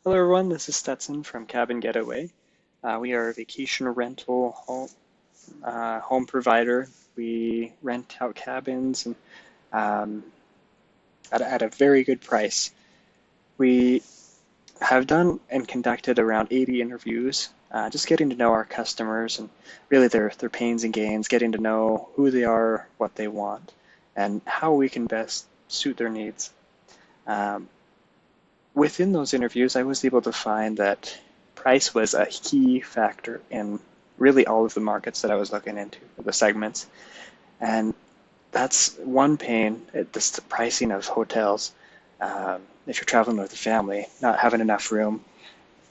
Hello everyone, this is Stetson from Cabin Getaway. We are a vacation rental home provider. We rent out cabins and um, at a very good price. We have done and conducted around 80 interviews, just getting to know our customers and really their pains and gains, getting to know who they are, what they want, and how we can best suit their needs. Um, Within those interviews, I was able to find that price was a key factor in really all of the markets that I was looking into, the segments. And that's one pain, the pricing of hotels. If you're traveling with a family, not having enough room.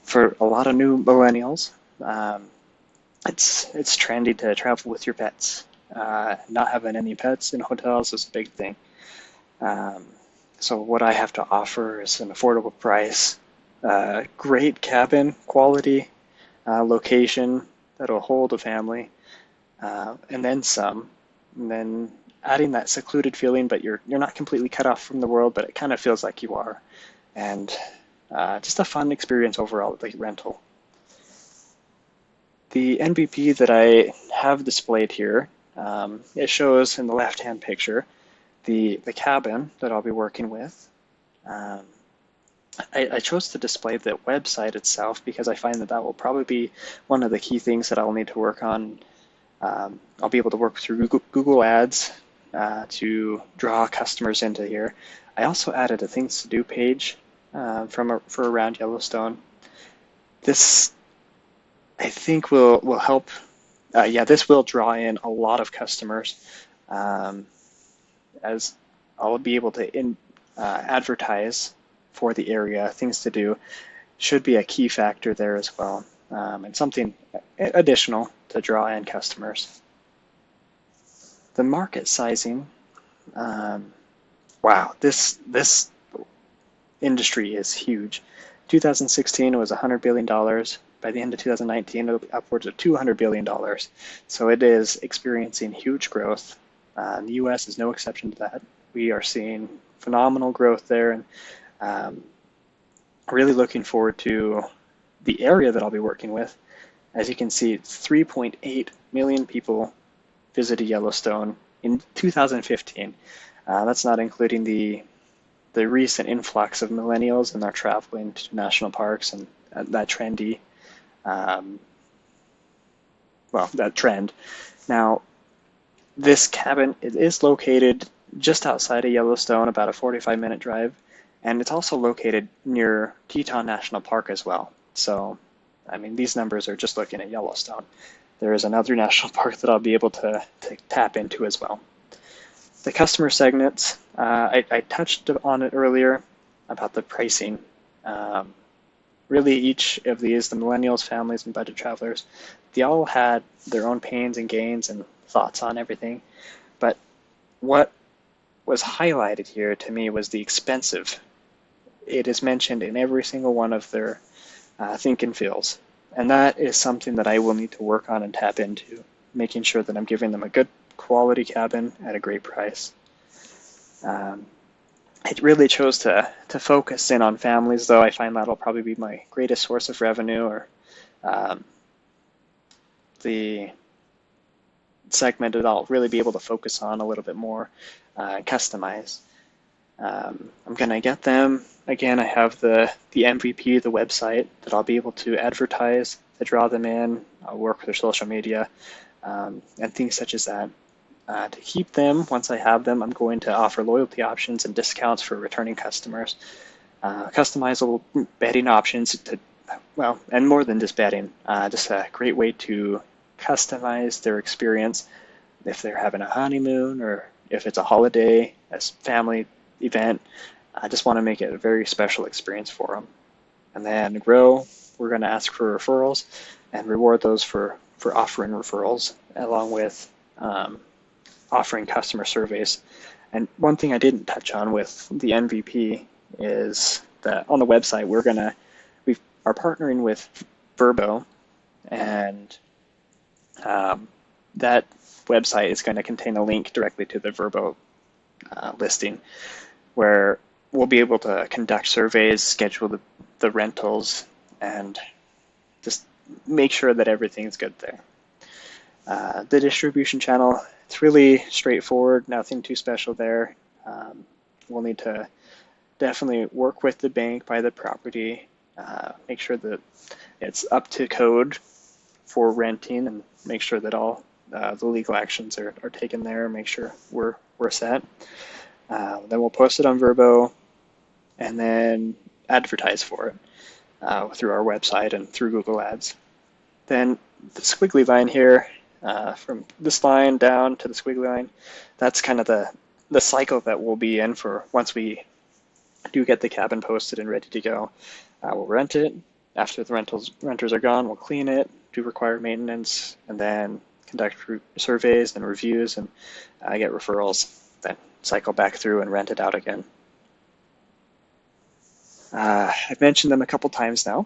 For a lot of new millennials, um, it's trendy to travel with your pets. Not having any pets in hotels is a big thing. Um, so what I have to offer is an affordable price, great cabin quality, location that'll hold a family, and then some. And then adding that secluded feeling, but you're not completely cut off from the world, but it kind of feels like you are. And just a fun experience overall, the rental. The MVP that I have displayed here, it shows in the left-hand picture the cabin that I'll be working with. Um, I chose to display the website itself because I find that that will probably be one of the key things that I'll need to work on. I'll be able to work through Google Ads to draw customers into here. I also added a things to do page for around Yellowstone. This I think will help. Yeah, this will draw in a lot of customers um, as I'll be able to advertise for the area. Things to do should be a key factor there as well, and something additional to draw in customers. The market sizing, um, wow, this industry is huge. 2016 was $100 billion. By the end of 2019, it'll be upwards of $200 billion. So it is experiencing huge growth. The US is no exception to that. We are seeing phenomenal growth there, and um, really looking forward to the area that I'll be working with. As you can see, 3.8 million people visited Yellowstone in 2015. That's not including the recent influx of millennials and their traveling to national parks and that trendy, um, that trend. Now, this cabin is located just outside of Yellowstone, about a 45-minute drive, and it's also located near Teton National Park as well. So, I mean, these numbers are just looking at Yellowstone. There is another national park that I'll be able to tap into as well. The customer segments, I touched on it earlier about the pricing. Um, Really, each of these, the millennials, families, and budget travelers, they all had their own pains and gains and thoughts on everything. But what was highlighted here to me was the expensive. It is mentioned in every single one of their think and feels. And that is something that I will need to work on and tap into, making sure that I'm giving them a good quality cabin at a great price. Um, I really chose to focus in on families, though I find that'll probably be my greatest source of revenue, or um, the segment that I'll really be able to focus on a little bit more, customize. I'm going to get them. Again, I have the MVP, the website that I'll be able to advertise, to draw them in. I'll work with their social media, and things such as that. To keep them, once I have them, I'm going to offer loyalty options and discounts for returning customers. Customizable bedding options to, well, and more than just bedding, just a great way to customize their experience if they're having a honeymoon or if it's a holiday, a family event. I just want to make it a very special experience for them. And then grow, we're going to ask for referrals and reward those for offering referrals, along with offering customer surveys. And one thing I didn't touch on with the MVP is that on the website we are partnering with Verbo, and that website is going to contain a link directly to the Verbo listing, where we'll be able to conduct surveys, schedule the rentals and just make sure that everything's good there. The distribution channel, it's really straightforward, nothing too special there. We'll need to definitely work with the bank, buy the property, make sure that it's up to code for renting, and make sure that all the legal actions are taken there, make sure we're set. Then we'll post it on Vrbo and then advertise for it through our website and through Google Ads. Then the squiggly line here, from this line down to the squiggly line, that's kind of the cycle that we'll be in for once we do get the cabin posted and ready to go. We'll rent it. After the renters are gone, we'll clean it, do required maintenance, and then conduct surveys and reviews and get referrals, then cycle back through and rent it out again. I've mentioned them a couple times now.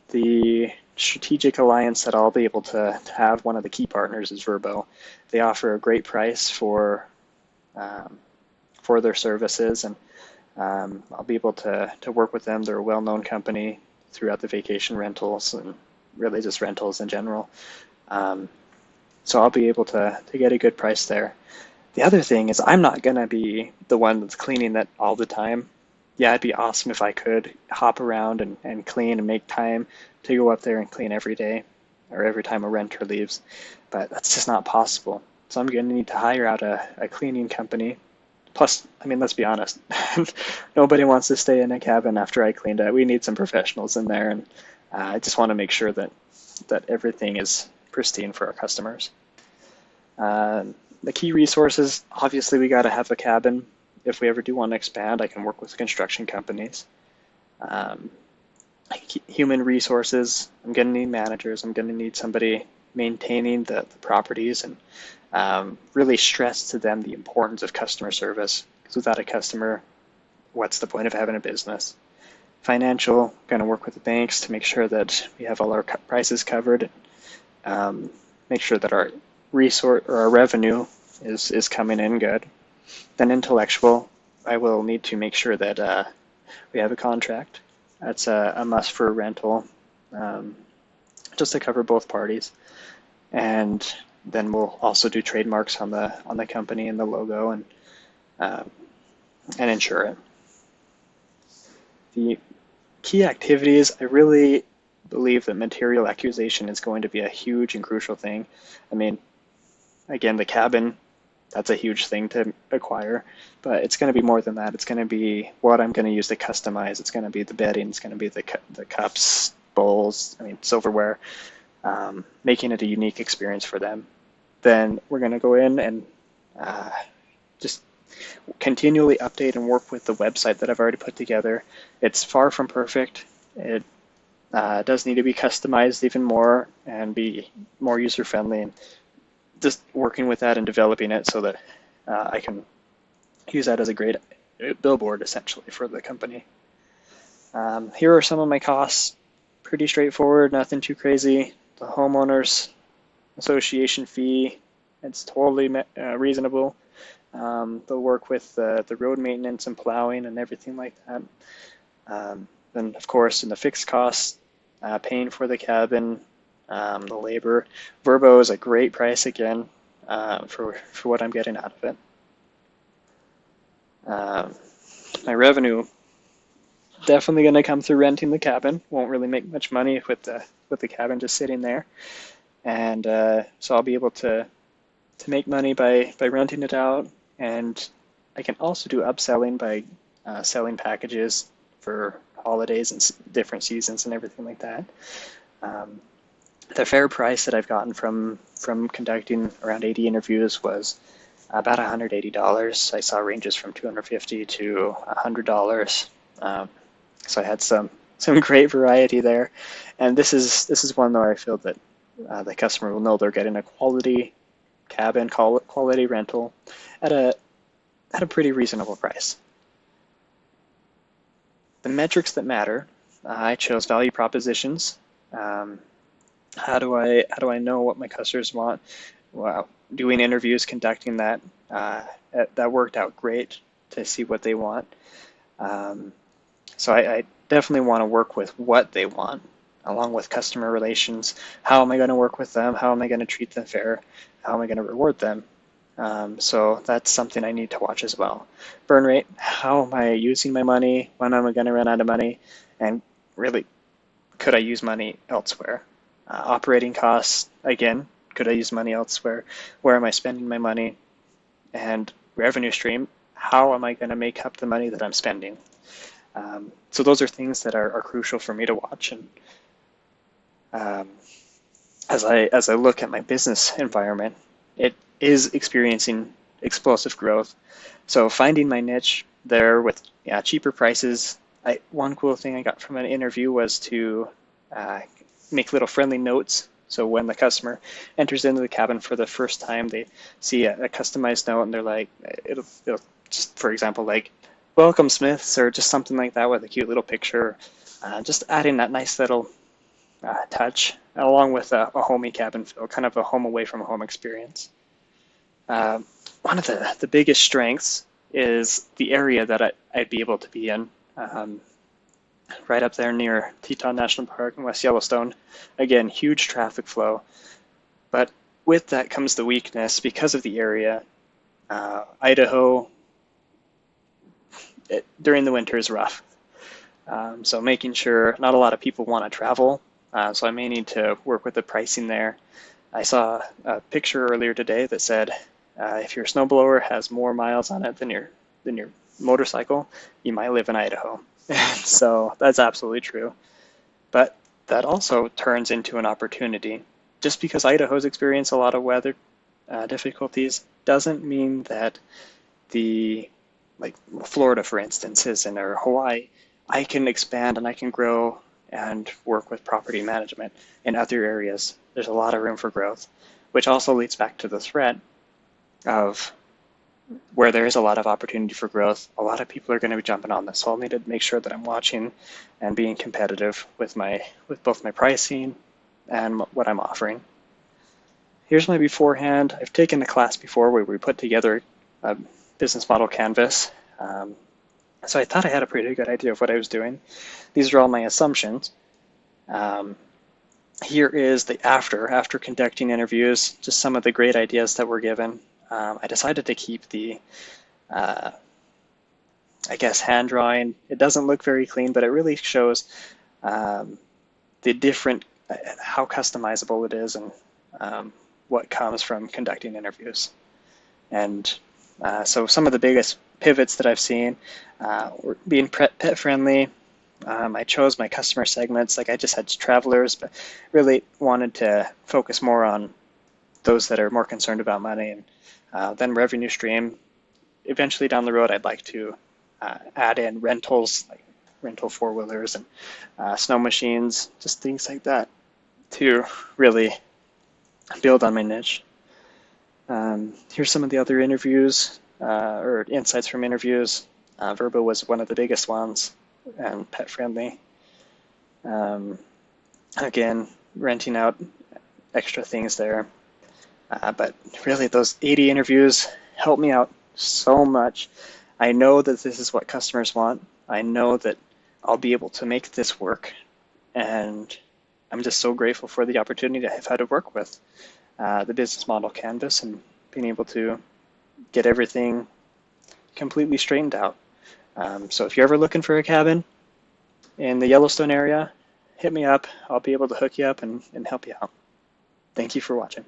The strategic alliance that I'll be able to have, one of the key partners is Vrbo. They offer a great price for their services, and I'll be able to work with them. They're a well-known company throughout the vacation rentals and really just rentals in general. So I'll be able to get a good price there. The other thing is I'm not going to be the one that's cleaning that all the time. Yeah, it'd be awesome if I could hop around and clean and make time to go up there and clean every day or every time a renter leaves, but that's just not possible. So I'm going to need to hire out a cleaning company. Plus, I mean, let's be honest, nobody wants to stay in a cabin after I cleaned it. We need some professionals in there, and I just want to make sure that everything is pristine for our customers. The key resources, obviously we got to have a cabin. If we ever do want to expand, I can work with construction companies. Human resources, I'm going to need managers. I'm going to need somebody maintaining the properties and really stress to them the importance of customer service. Because without a customer, what's the point of having a business? Financial, going to work with the banks to make sure that we have all our prices covered. Make sure that our our revenue is coming in good. Then intellectual, I will need to make sure that we have a contract. That's a must for a rental, just to cover both parties. And then we'll also do trademarks on the company and the logo and insure it. The key activities, I really believe that material accusation is going to be a huge and crucial thing. I mean, again, the cabin, that's a huge thing to acquire, but it's going to be more than that. It's going to be what I'm going to use to customize. It's going to be the bedding. It's going to be the cups, bowls, silverware, making it a unique experience for them. Then we're going to go in and just continually update and work with the website that I've already put together. It's far from perfect. It does need to be customized even more and be more user-friendly, and just working with that and developing it so that I can use that as a great billboard essentially for the company. Here are some of my costs. Pretty straightforward, nothing too crazy. The homeowners association fee, it's totally reasonable. They'll work with the road maintenance and plowing and everything like that. Then of course in the fixed costs, paying for the cabin, the labor. Vrbo is a great price again for what I'm getting out of it. My revenue definitely going to come through renting the cabin. Won't really make much money with the cabin just sitting there, and so I'll be able to make money by renting it out, and I can also do upselling by selling packages for holidays and different seasons and everything like that. The fair price that I've gotten from conducting around 80 interviews was about $180. I saw ranges from $250 to $100. So I had some great variety there, and this is one though I feel that the customer will know they're getting a quality cabin, quality rental at a pretty reasonable price. The metrics that matter, I chose value propositions. How do I know what my customers want? Well, doing interviews, conducting that worked out great to see what they want. So I definitely want to work with what they want, along with customer relations. How am I going to work with them? How am I going to treat them fair? How am I going to reward them? So that's something I need to watch as well. Burn rate, how am I using my money? When am I going to run out of money? And really, could I use money elsewhere? Operating costs, again, could I use money elsewhere? Where am I spending my money? And revenue stream, how am I going to make up the money that I'm spending? So those are things that are crucial for me to watch. And as I look at my business environment, it is experiencing explosive growth. So finding my niche there with cheaper prices. One cool thing I got from an interview was to make little friendly notes. So when the customer enters into the cabin for the first time, they see a customized note and they're like, it'll just, for example, like, welcome Smiths, or just something like that with a cute little picture. Just adding that nice little touch, along with a homey cabin feel, kind of a home away from home experience. One of the biggest strengths is the area that I'd be able to be in. Right up there near Teton National Park in West Yellowstone. Again, huge traffic flow. But with that comes the weakness because of the area. Idaho, during the winter is rough. So making sure not a lot of people want to travel. So I may need to work with the pricing there. I saw a picture earlier today that said, if your snowblower has more miles on it than your motorcycle, you might live in Idaho. So that's absolutely true. But that also turns into an opportunity. Just because Idaho's experienced a lot of weather difficulties doesn't mean that like Florida, for instance, isn't, or Hawaii. I can expand and I can grow and work with property management in other areas. There's a lot of room for growth, which also leads back to the threat of where there is a lot of opportunity for growth. A lot of people are going to be jumping on this, so I'll need to make sure that I'm watching and being competitive with both my pricing and what I'm offering. Here's my beforehand. I've taken a class before where we put together a business model canvas. So I thought I had a pretty good idea of what I was doing. These are all my assumptions. Here is the after conducting interviews, just some of the great ideas that were given. I decided to keep the, I guess, hand drawing. It doesn't look very clean, but it really shows the different, how customizable it is and what comes from conducting interviews. And so some of the biggest pivots that I've seen were being pet friendly. I chose my customer segments, like I just had travelers, but really wanted to focus more on those that are more concerned about money. And then revenue stream. Eventually down the road, I'd like to add in rentals, like rental four-wheelers and snow machines, just things like that, to really build on my niche. Here's some of the other interviews or insights from interviews. Verbo was one of the biggest ones, and pet friendly. Again, renting out extra things there. But really, those 80 interviews helped me out so much. I know that this is what customers want. I know that I'll be able to make this work. And I'm just so grateful for the opportunity I've had to work with the business model canvas and being able to get everything completely straightened out. So if you're ever looking for a cabin in the Yellowstone area, hit me up. I'll be able to hook you up and help you out. Thank you for watching.